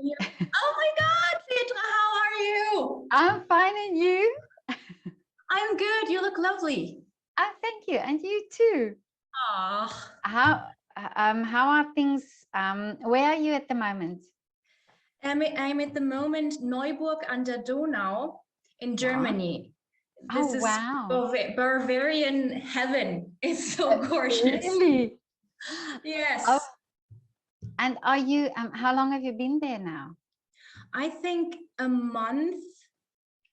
Oh my God, Petra, how are you? I'm fine, and you? I'm good. You look lovely. Oh, thank you, and you too. Oh, How are things? Where are you at the moment? I'm at the moment Neuburg an der Donau in Yeah. Germany. Oh, This is wow. Bavarian heaven. It's so gorgeous. Really? Oh, Yes. and are you? How long have you been there now? I think a month.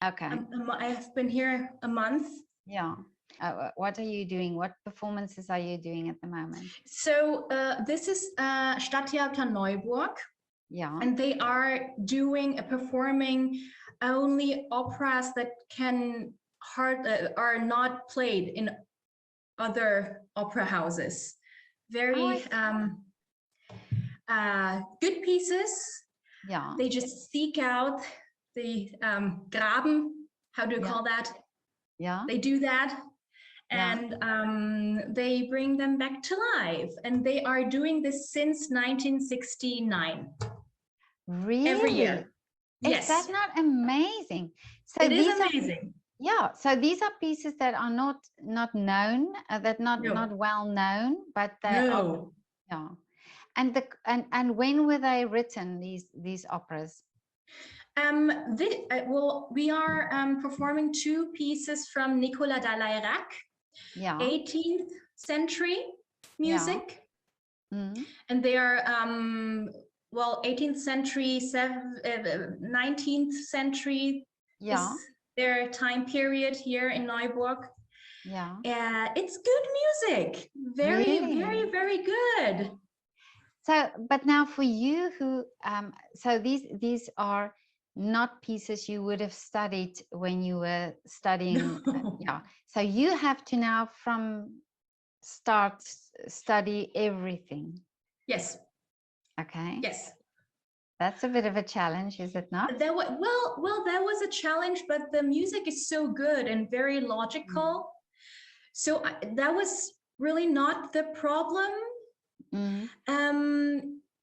Okay. I've been here a month. Yeah. What are you doing? What performances are you doing at the moment? So this is Stadttheater Neuburg. Yeah. And they are performing only operas that are not played in other opera houses. Very good pieces. Yeah. They just seek out the Graben. How do you call that? Yeah. They do that. And they bring them back to life. And they are doing this since 1969. Really? Every year. Yes. Is that not amazing? So it is amazing. So these are pieces that are not known, that not well known, but they are. Yeah. And when were they written, these operas? We are performing two pieces from Nicolas d'Alairac, 18th century music. And they are 18th century, 19th century is their time period here in Neuburg. Yeah. It's good music. Very, very, very good. So, but now for you who, so these are not pieces you would have studied when you were studying. Yeah. So you have to now from start study everything. Yes. Okay. Yes. That's a bit of a challenge, is it not? That was a challenge, but the music is so good and very logical. So that was really not the problem.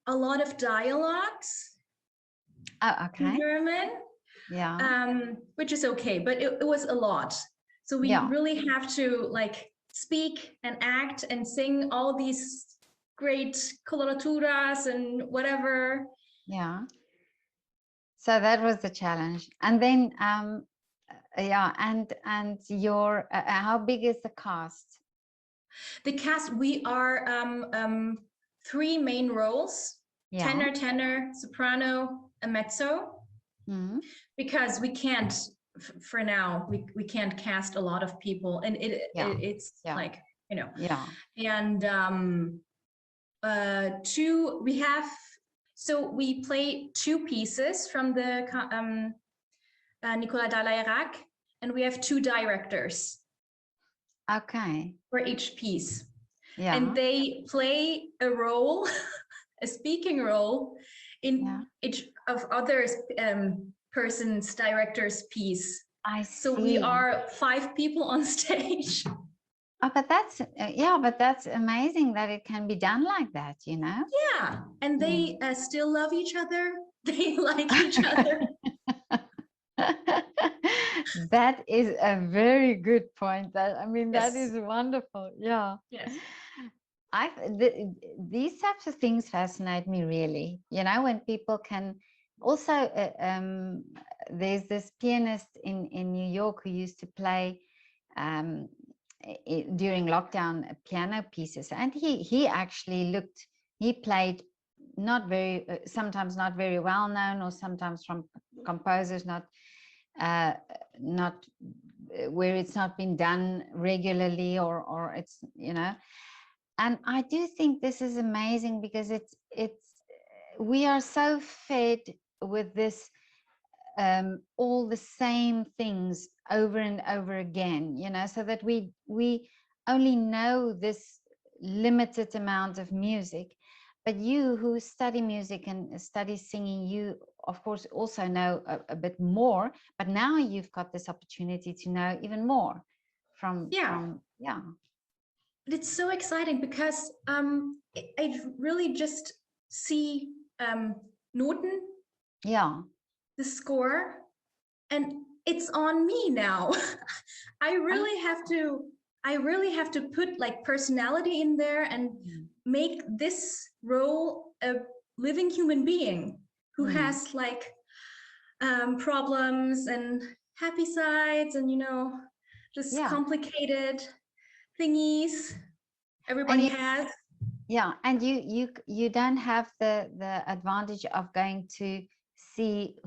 A lot of dialogues in German, which is okay, but it was a lot. So we really have to like speak and act and sing all these great coloraturas and whatever. Yeah. So that was the challenge. And then, and your, how big is the cast? The cast, we are three main roles, tenor, soprano, and mezzo, because we can't, for now, we can't cast a lot of people, and it's like, you know. And so we play two pieces from the Nicolas d'Alairac, and we have two directors. Okay. For each piece. Yeah. And they play a role, a speaking role in each of others person's director's piece. I see. So we are 5 people on stage. Oh, but that's amazing that it can be done like that, you know? Yeah. And they still love each other. They like each other. That is a very good point. That is wonderful. Yeah. Yes. These types of things fascinate me really. You know, when people can also, there's this pianist in New York who used to play during lockdown piano pieces, and he actually played not very, sometimes not very well known, or sometimes from composers not where it's not been done regularly, or it's, you know. And I do think this is amazing, because we are so fed with this all the same things over and over again, you know, so that we only know this limited amount of music. But you who study music and study singing, you of course also know a bit more, but now you've got this opportunity to know even more from. It's so exciting, because I really just see Noten the score, and it's on me now. I really have to put like personality in there and make this role a living human being who has like problems and happy sides and just complicated thingies everybody has. Yeah, and you don't have the advantage of going to see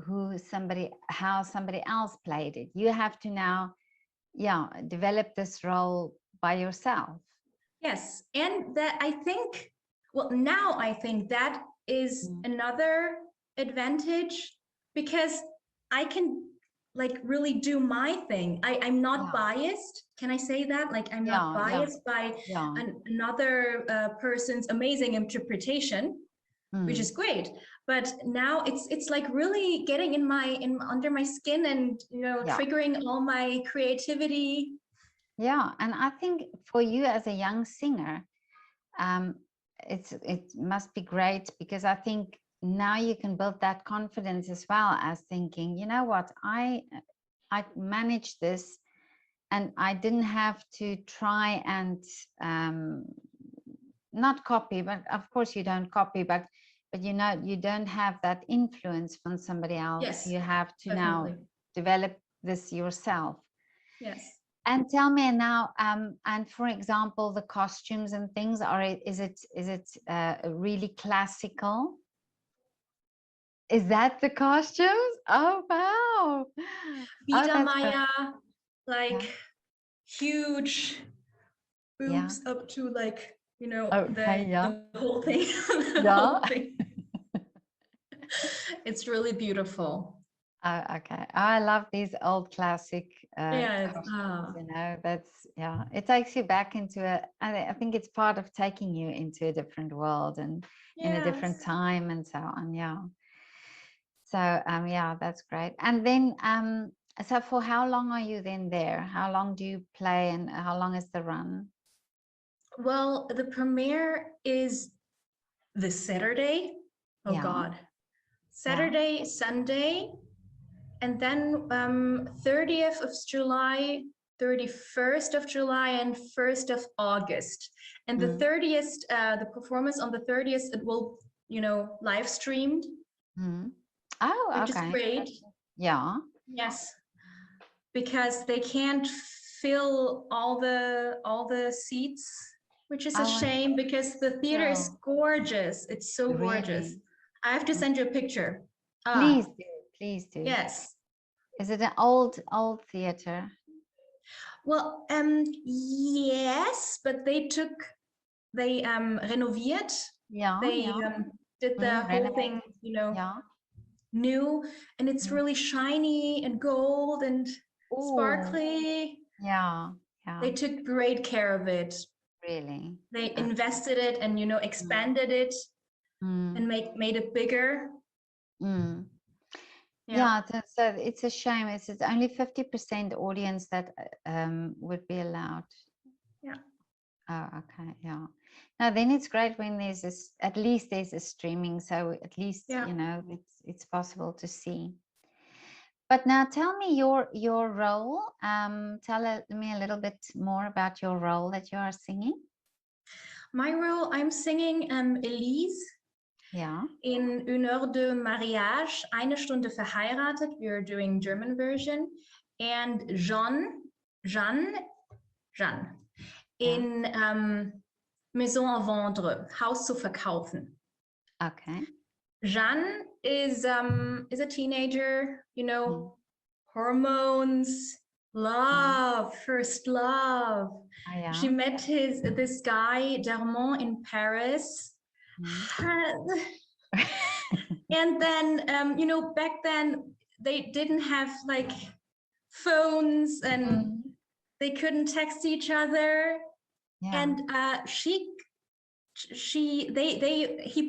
how somebody else played it. You have to now develop this role by yourself. Yes, and that I think that is another advantage, because I can like really do my thing. I'm not biased. Can I say that? Like I'm not biased by another person's amazing interpretation, which is great. But now it's like really getting under my skin and triggering all my creativity. Yeah, and I think for you as a young singer, it must be great, because I think now you can build that confidence as well as thinking, you know what, I managed this, and I didn't have to try and not copy, but of course you don't copy, but you don't have that influence from somebody else. Yes, you have to definitely. now develop this yourself. Yes. And tell me now, and for example, the costumes and things, is it really classical? Is that the costumes? Oh wow! Biedermeier, like huge boobs up to like the whole thing. The whole thing. It's really beautiful. Oh, okay. I love these old classic costumes, that's it takes you back into I think it's part of taking you into a different world and in a different time and so on. So that's great. And then so for how long are you then there? How long do you play and how long is the run? Well, the premiere is this Saturday. Oh God. Saturday, Sunday, and then 30th of July, 31st of July, and 1st of August. And the 30th, the performance on the 30th, it will, live streamed. Oh, which is great. Yeah. Yes, because they can't fill all the seats, which is a shame, because the theater is gorgeous. It's so gorgeous. I have to send you a picture. Please do. Yes. Is it an old theater? Well, yes, but they renoviert. They did the whole thing, new, and it's really shiny and gold and sparkly. They took great care of it. Really? They invested it and expanded it and made it bigger. So it's a shame. It's only 50% audience that would be allowed. Oh, okay. Now then it's great when there's at least there's a streaming, so at least it's possible to see. But now tell me your role. Tell me a little bit more about your role that you are singing. My role, I'm singing Elise. In Une heure de mariage, Eine Stunde verheiratet. We're doing German version. And Jeanne in Maison à vendre, Haus zu verkaufen. Okay. Jeanne is a teenager, hormones, love, first love. She met this guy Darmon in Paris. And then back then they didn't have like phones and they couldn't text each other. And he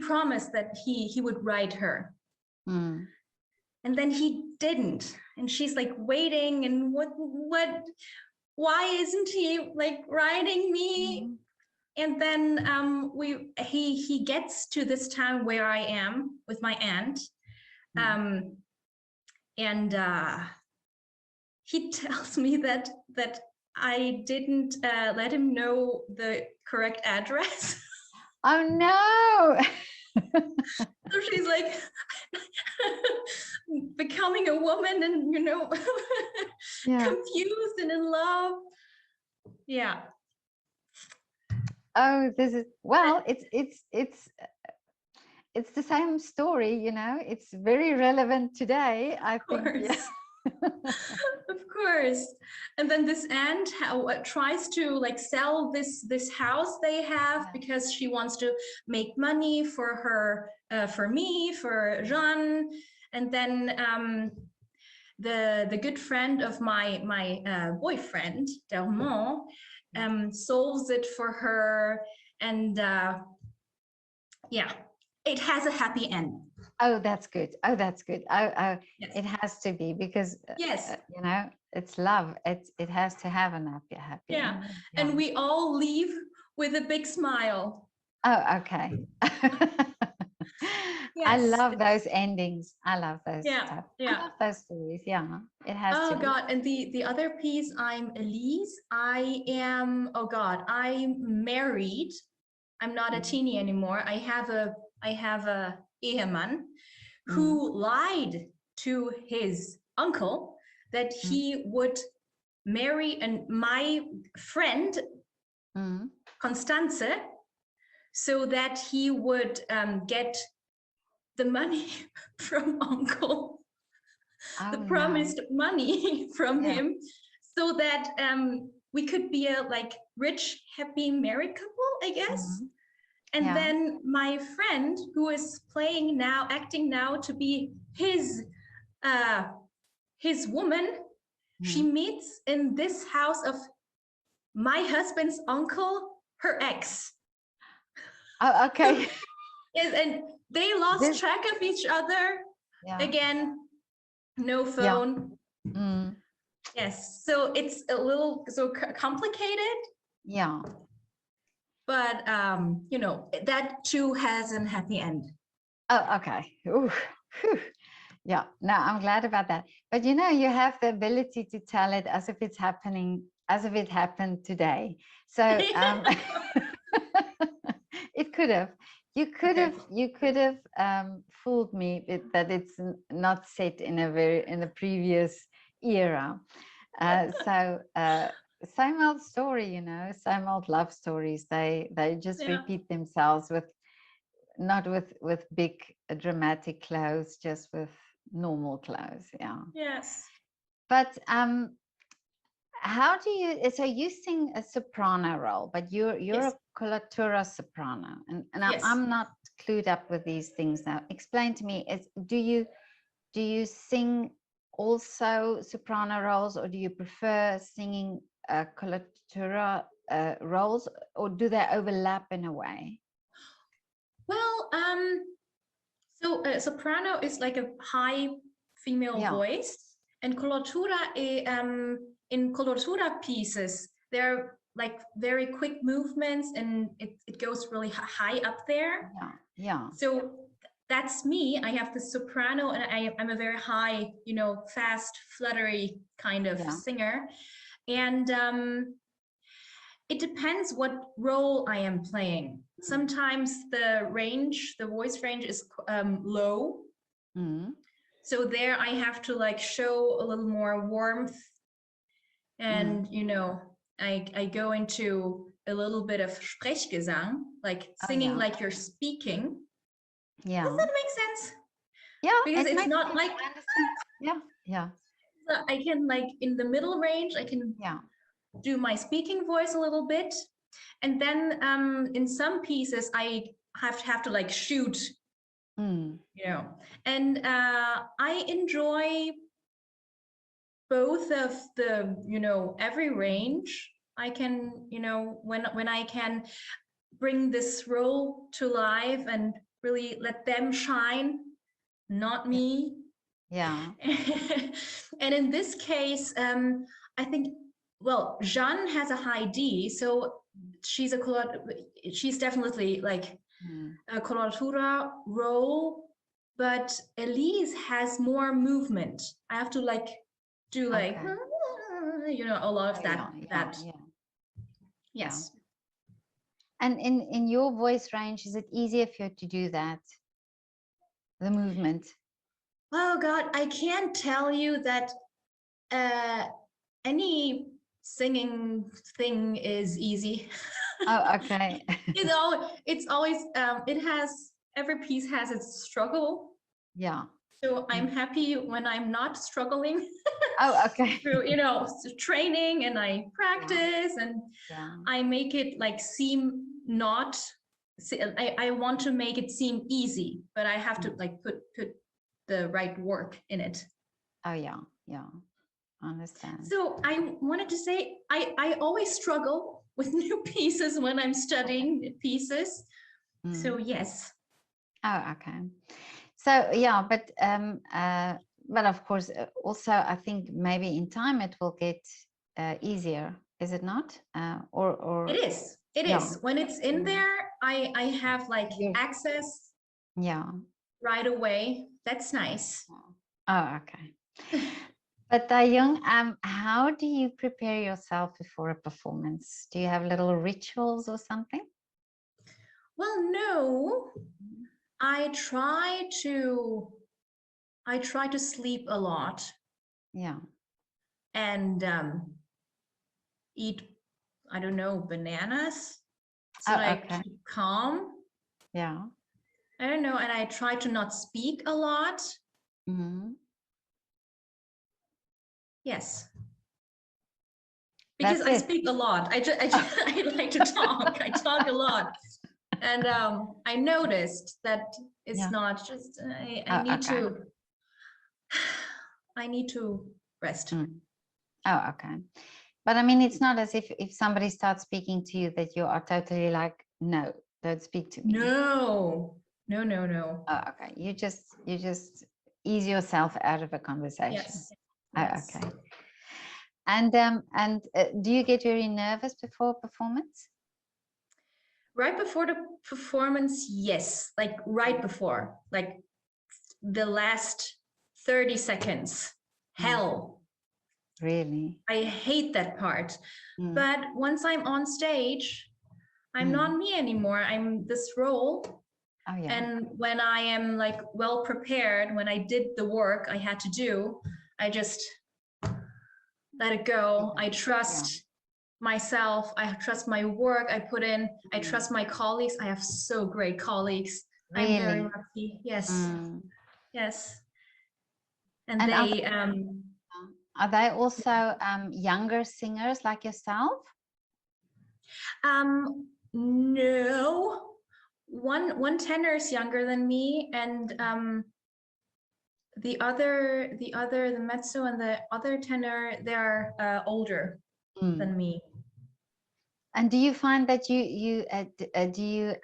promised that he would write her. And then he didn't, and she's like waiting, and why isn't he like writing me? And then he gets to this town where I am with my aunt, And he tells me that I didn't let him know the correct address. Oh no! So she's like becoming a woman and, you know, confused and in love. Yeah. Oh, this is, well, it's the same story, you know, it's very relevant today, I think. Yeah. Of course. And then this aunt tries to like sell this house they have because she wants to make money for her, for me, for Jean. And then the good friend of my boyfriend, Delmont, solves it for her. And yeah, it has a happy end. Oh, that's good. Oh, that's good. Oh, yes. It has to be, because yes, you know, it's love. It has to have a happy yeah. ending. Yeah. And we all leave with a big smile. Oh, okay. Yes. I love those endings. I love those stuff. Yeah. I love those stories. Yeah, it has to be. God. And the other piece, I'm Elise. I am, oh God, I'm married. I'm not a teenie anymore. I have a Ehemann who lied to his uncle that he would marry my friend Constance, so that he would get the money from uncle, the promised money from him, so that we could be a like rich, happy married couple, I guess. And then my friend, who is acting now to be his woman, she meets in this house of my husband's uncle, her ex. Oh, okay. Yes, and they lost track of each other. Again, no phone. Yes, so it's a little complicated. Yeah. But you know, that too has a happy end. Oh, okay. Ooh. Yeah, no, I'm glad about that. But you know, you have the ability to tell it as if it's happening, as if it happened today. So it could have. You could have fooled me that it's not set in a previous era. So same old story, you know, same old love stories. They just repeat themselves not with big dramatic clothes, just with normal clothes. Yeah. Yes. But how do you, so you sing a soprano role, but you're a coloratura soprano, and I'm not clued up with these things now. Explain to me, do you sing also soprano roles, or do you prefer singing coloratura roles, or do they overlap in a way? Well, so soprano is like a high female voice, and coloratura, in coloratura pieces, they're like very quick movements, and it goes really high up there. Yeah. So that's me. I have the soprano, and I'm a very high, you know, fast, fluttery kind of singer, and it depends what role I am playing. Sometimes the voice range is low. So there I have to like show a little more warmth. And, you know, I go into a little bit of Sprechgesang, like singing like you're speaking. Yeah. Does that make sense? Yeah. Because it's not like... Yeah. So I can like in the middle range, I can do my speaking voice a little bit. And then in some pieces, I have to like shoot, you know, and I enjoy both of the, you know, every range. I can, you know, when I can bring this role to life and really let them shine, not me. Yeah. And in this case, I think, well, Jeanne has a high D, so she's definitely like a coloratura role. but Elise has more movement. I have to like do like, Okay. a lot of that. Yeah. Yes. And in your voice range, is it easier for you to do that? The movement? Oh God, I can't tell you that any singing thing is easy. Oh, okay. It's always every piece has its struggle. Yeah. So I'm happy when I'm not struggling. Oh, okay. Through training, and I practice, and I make it like seem not. I want to make it seem easy, but I have to like put the right work in it. Oh yeah, I understand. So I wanted to say I always struggle with new pieces when I'm studying pieces. So yes. Oh, okay. So yeah, but of course, also I think maybe in time it will get easier. Is it not? Or it is. It is. When it's in there, I have like access. Yeah. Right away. That's nice. Oh, okay. But Young, how do you prepare yourself before a performance? Do you have little rituals or something? Well, no. I try to sleep a lot. Yeah. And eat, I don't know, bananas. So I keep calm. Yeah. I don't know. And I try to not speak a lot. Yes. Because I speak a lot. I like to talk. I talk a lot. And I noticed that it's not just, I need to rest. Oh, okay. But I mean, it's not as if somebody starts speaking to you that you are totally like, no, don't speak to me. No. Oh, okay. You just ease yourself out of a conversation. Yes. Oh, okay. And do you get very nervous before a performance? Right before the performance, yes. Like right before, like the last 30 seconds. Hell. Really? I hate that part. But once I'm on stage, I'm not me anymore. I'm this role. Oh, yeah. And when I am like well prepared, when I did the work I had to do, I just let it go. I trust myself. I trust my work I put in. I trust my colleagues. I have so great colleagues. Really? I'm very lucky. Yes. Yes. And they are they also younger singers like yourself? No. One tenor is younger than me, and the mezzo and the other tenor, they're older than me. And do you find that you do you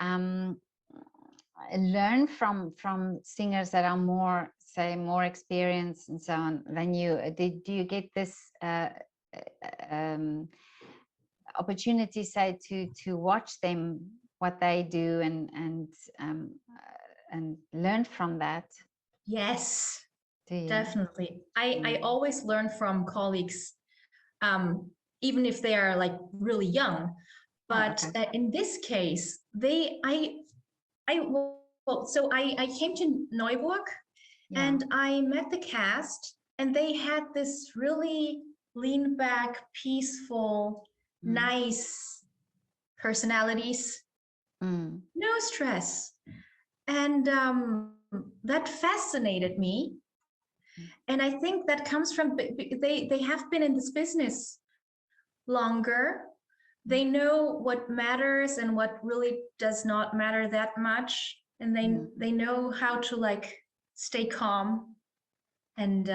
learn from singers that are more, say, more experienced and so on than you? Do you get this opportunity, say, to watch them, what they do, and learn from that? Yes, definitely. I always learn from colleagues, even if they are like really young. But in this case, I came to Neuburg, and I met the cast, and they had this really lean back, peaceful, nice personalities, no stress. And that fascinated me. And I think that comes from, they have been in this business longer. They know what matters and what really does not matter that much. And they know how to like stay calm and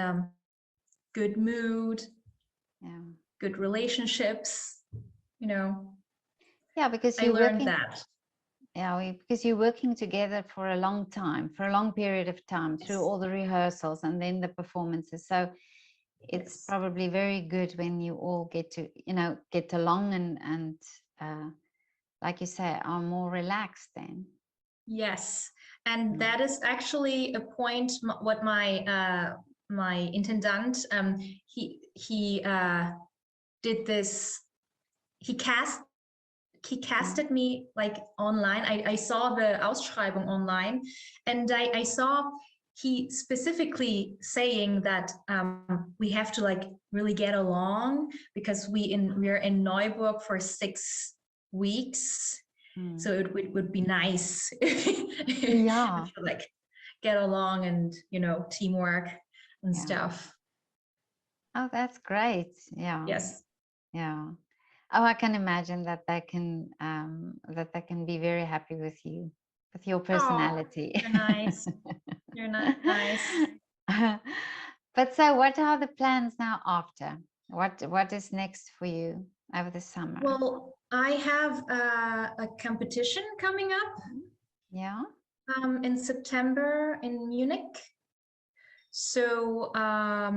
good mood, good relationships, Yeah, because I learned that. Yeah, because you're working together for a long time, for a long period of time, through all the rehearsals and then the performances. So it's probably very good when you all get along and like you say, are more relaxed then. Yes. And that is actually a point. What my intendant he did this. He casted me like online. I saw the Ausschreibung online, and I saw he specifically saying that we have to like really get along because we're in Neuburg for 6 weeks. So it would be nice Yeah. to like get along and, you know, teamwork and stuff. Oh, that's great. Yeah. Yes. Yeah. Oh, I can imagine that they can be very happy with you, with your personality. Oh, you're nice. You're nice. But so what are the plans now after? What is next for you over the summer? Well, I have a competition coming up. Yeah. In September in Munich. So I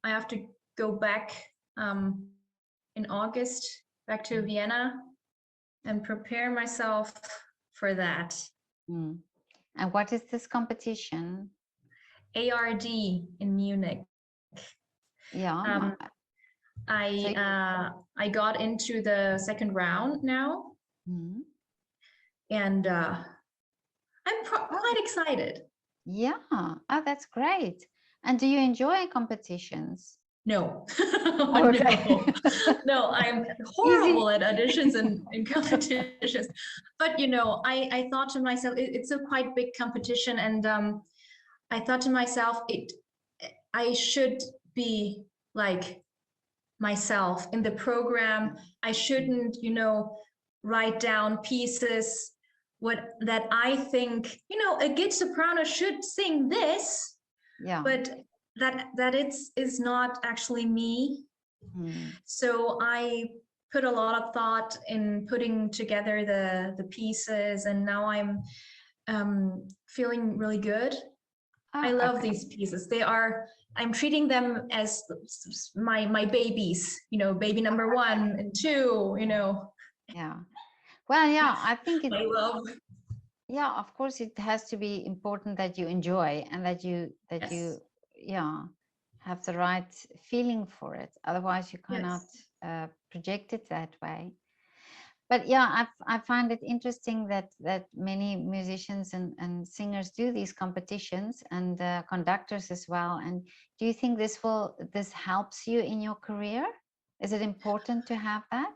have to go back in August back to Vienna and prepare myself for that. And what is this competition? ARD in Munich. Yeah. I got into the second round now, and I'm quite excited. Yeah. Oh, that's great. And do you enjoy competitions? No. Okay. No, I'm horrible at auditions and competitions. But, you know, I thought to myself, it's a quite big competition. And I thought to myself, I should be like myself in the program. I shouldn't, you know, write down pieces that I think, you know, a good soprano should sing this. Yeah. But that is not actually me. So I put a lot of thought in putting together the pieces, and now I'm feeling really good. I love these pieces. I'm treating them as my babies, you know, baby number 1 and 2, you know. Yeah. Well, yeah, I think I love. Yeah, of course, it has to be important that you enjoy and that you have the right feeling for it. Otherwise, you cannot project it that way. But yeah, I find it interesting that many musicians and singers do these competitions, and conductors as well. And do you think this helps you in your career? Is it important to have that?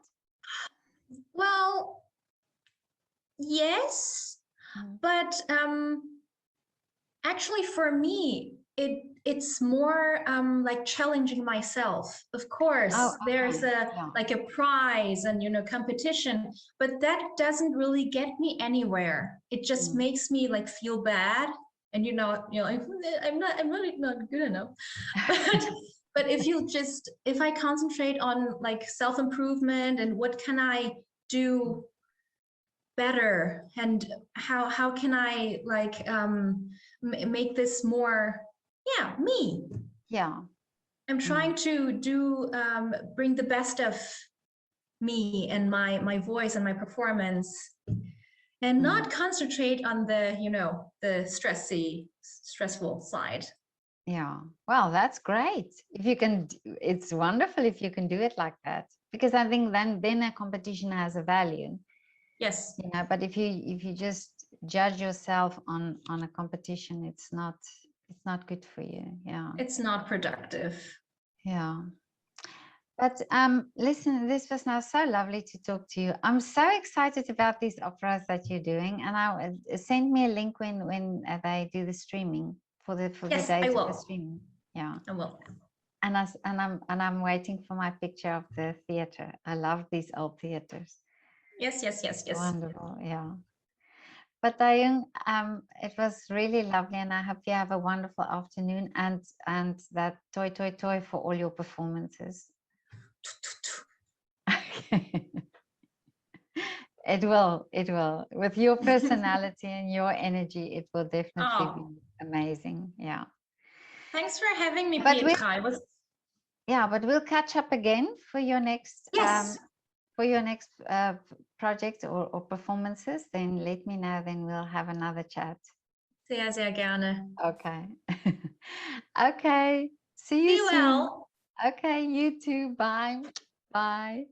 Well, yes, but actually for me, it's more like challenging myself. Of course, there's like a prize and, you know, competition, but that doesn't really get me anywhere. It just makes me like feel bad, and I'm really not good enough. But if I concentrate on like self-improvement and what can I do better, and how can I like make this more me. I'm trying to bring the best of me and my voice and my performance, and not concentrate on the, you know, the stressful side. Yeah, well, that's great. If you can, it's wonderful if you can do it like that, because I think then a competition has a value. Yes. You know, but if you just judge yourself on a competition, it's not good for you. Yeah. It's not productive. Yeah. But listen, this was now so lovely to talk to you. I'm so excited about these operas that you're doing, and send me a link when they do the streaming for the Yes, days I will. of the streaming. Yeah. I will. And I'm waiting for my picture of the theater. I love these old theaters. Yes. Wonderful, yeah. But Dayung, it was really lovely, and I hope you have a wonderful afternoon, and that toi toi toi for all your performances. It will. With your personality and your energy, it will definitely be amazing. Yeah. Thanks for having me, Petra. But we'll catch up again for your next project or performances. Then let me know. Then we'll have another chat. Sehr, sehr gerne. Okay. Okay. See you Be soon. well. Okay, you too. Bye. Bye.